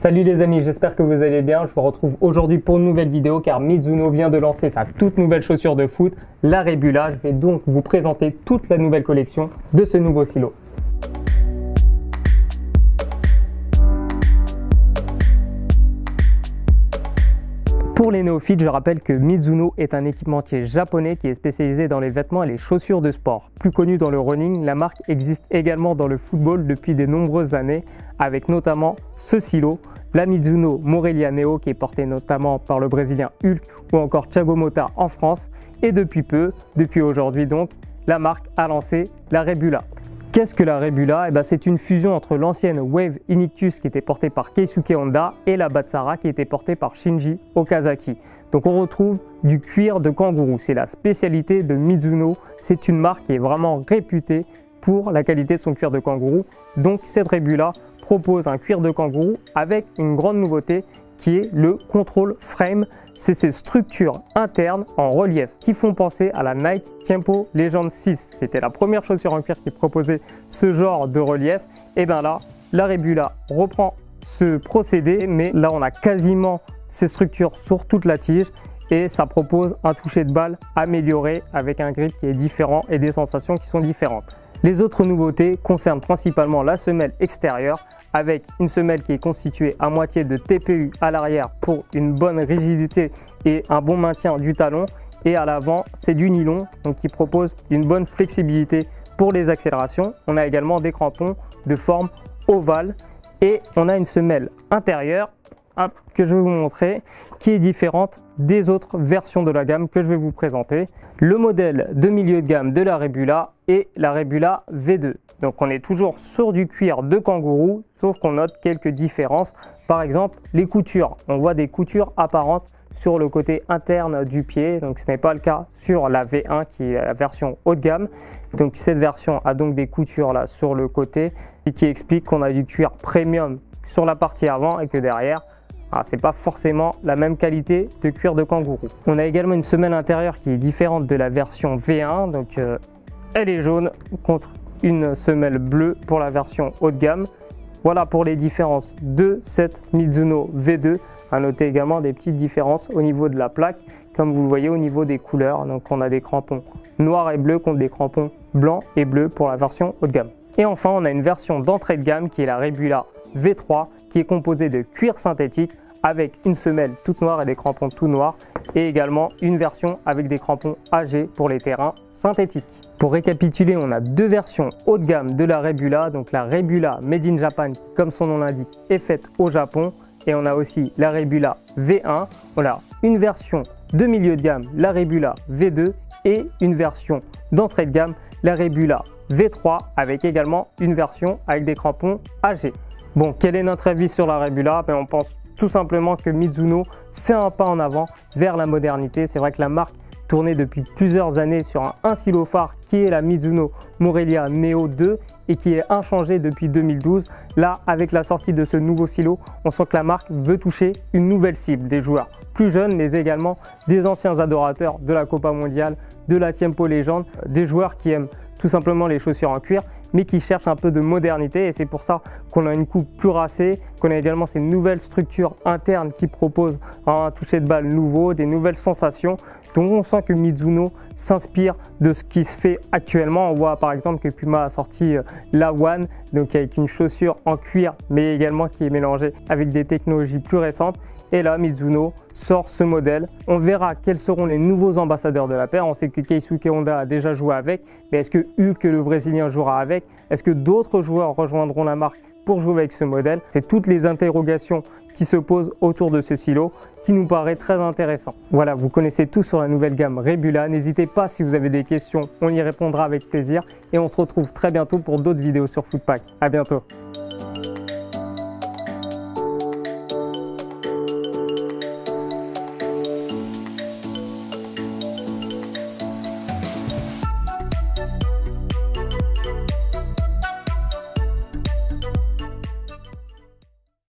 Salut les amis, j'espère que vous allez bien. Je vous retrouve aujourd'hui pour une nouvelle vidéo car Mizuno vient de lancer sa toute nouvelle chaussure de foot, la Rebula. Je vais donc vous présenter toute la nouvelle collection de ce nouveau silo. Pour les néophytes, je rappelle que Mizuno est un équipementier japonais qui est spécialisé dans les vêtements et les chaussures de sport. Plus connu dans le running, la marque existe également dans le football depuis de nombreuses années, avec notamment ce silo, la Mizuno Morelia Neo qui est portée notamment par le Brésilien Hulk ou encore Thiago Motta en France. Et depuis aujourd'hui donc, la marque a lancé la Rebula. Qu'est-ce que la Rebula? C'est une fusion entre l'ancienne Wave Invictus qui était portée par Keisuke Honda et la Batsara qui était portée par Shinji Okazaki. Donc on retrouve du cuir de kangourou, c'est la spécialité de Mizuno. C'est une marque qui est vraiment réputée pour la qualité de son cuir de kangourou. Donc cette Rebula propose un cuir de kangourou avec une grande nouveauté qui est le control frame. C'est ces structures internes en relief qui font penser à la Nike Tiempo Legend 6. C'était la première chaussure en cuir qui proposait ce genre de relief. Et bien là, la Rebula reprend ce procédé, mais là on a quasiment ces structures sur toute la tige et ça propose un toucher de balle amélioré avec un grip qui est différent et des sensations qui sont différentes. Les autres nouveautés concernent principalement la semelle extérieure avec une semelle qui est constituée à moitié de TPU à l'arrière pour une bonne rigidité et un bon maintien du talon, et à l'avant c'est du nylon donc qui propose une bonne flexibilité pour les accélérations. On a également des crampons de forme ovale et on a une semelle intérieure que je vais vous montrer qui est différente des autres versions de la gamme que je vais vous présenter. Le modèle de milieu de gamme de la Rebula est la Rebula V2. Donc on est toujours sur du cuir de kangourou, sauf qu'on note quelques différences. Par exemple, les coutures. On voit des coutures apparentes sur le côté interne du pied. Donc ce n'est pas le cas sur la V1 qui est la version haut de gamme. Donc cette version a donc des coutures là sur le côté et qui explique qu'on a du cuir premium sur la partie avant et que derrière, c'est pas forcément la même qualité de cuir de kangourou. On a également une semelle intérieure qui est différente de la version V1. Donc elle est jaune contre une semelle bleue pour la version haut de gamme. Voilà pour les différences de cette Mizuno V2. À noter également des petites différences au niveau de la plaque, comme vous le voyez au niveau des couleurs. Donc on a des crampons noirs et bleus contre des crampons blancs et bleus pour la version haut de gamme. Et enfin on a une version d'entrée de gamme qui est la Rebula V3 qui est composée de cuir synthétique avec une semelle toute noire et des crampons tout noirs, et également une version avec des crampons AG pour les terrains synthétiques. Pour récapituler, on a deux versions haut de gamme de la Rebula, donc la Rebula Made in Japan qui, comme son nom l'indique, est faite au Japon, et on a aussi la Rebula V1. On a une version de milieu de gamme, la Rebula V2, et une version d'entrée de gamme, la Rebula V3, avec également une version avec des crampons AG. Bon, quel est notre avis sur la Rebula? On pense tout simplement que Mizuno fait un pas en avant vers la modernité. C'est vrai que la marque tournait depuis plusieurs années sur un silo phare qui est la Mizuno Morelia Neo 2 et qui est inchangé depuis 2012. Là, avec la sortie de ce nouveau silo, on sent que la marque veut toucher une nouvelle cible, des joueurs plus jeunes mais également des anciens adorateurs de la Copa Mondiale, de la Tiempo Legend, des joueurs qui aiment tout simplement les chaussures en cuir mais qui cherchent un peu de modernité, et c'est pour ça qu'on a une coupe plus racée, qu'on a également ces nouvelles structures internes qui proposent un toucher de balle nouveau, des nouvelles sensations. Donc on sent que Mizuno s'inspire de ce qui se fait actuellement. On voit par exemple que Puma a sorti la One, donc avec une chaussure en cuir mais également qui est mélangée avec des technologies plus récentes. Et là, Mizuno sort ce modèle. On verra quels seront les nouveaux ambassadeurs de la paire. On sait que Keisuke Honda a déjà joué avec, mais est-ce que Hulk, le Brésilien, jouera avec? Est-ce que d'autres joueurs rejoindront la marque pour jouer avec ce modèle? C'est toutes les interrogations qui se posent autour de ce silo qui nous paraît très intéressant. Voilà, vous connaissez tout sur la nouvelle gamme Rebula. N'hésitez pas si vous avez des questions, on y répondra avec plaisir. Et on se retrouve très bientôt pour d'autres vidéos sur Footpack. À bientôt.